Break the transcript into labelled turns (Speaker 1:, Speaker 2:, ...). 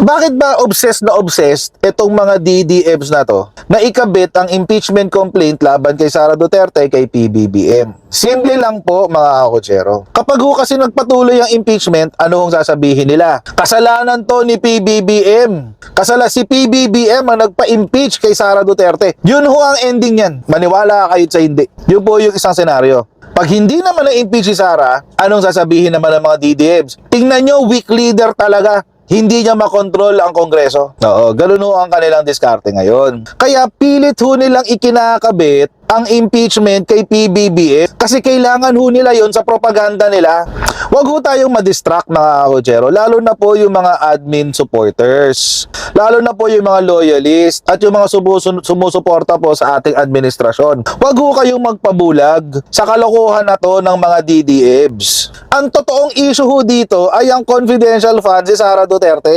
Speaker 1: Bakit ba obsessed itong mga DDMs na to na ikabit ang impeachment complaint laban kay Sara Duterte kay PBBM? Simple lang po mga kakotsero. Kapag ho kasi nagpatuloy ang impeachment, ano hong sasabihin nila? Kasalanan to ni PBBM. Si PBBM ang nagpa-impeach kay Sara Duterte. Yun ho ang ending yan. Maniwala kayo sa hindi. Yun po yung isang senaryo. Pag hindi naman na-impeach si Sara, anong sasabihin naman ng mga DDMs? Tingnan nyo, weak leader talaga. Hindi niya makontrol ang Kongreso. Oo, ganun ho ang kanilang diskarte ngayon. Kaya pilit ho nilang ikinakabit ang impeachment kay PBBM kasi kailangan ho nila yon sa propaganda nila. Huwag ho tayong madistract mga kakotsero, lalo na po yung mga admin supporters, lalo na po yung mga loyalist at yung mga sumusuporta po sa ating administrasyon. Huwag ho kayong magpabulag sa kalokohan na to ng mga DDMs. Ang totoong issue ho dito ay ang confidential funds si Sara Duterte.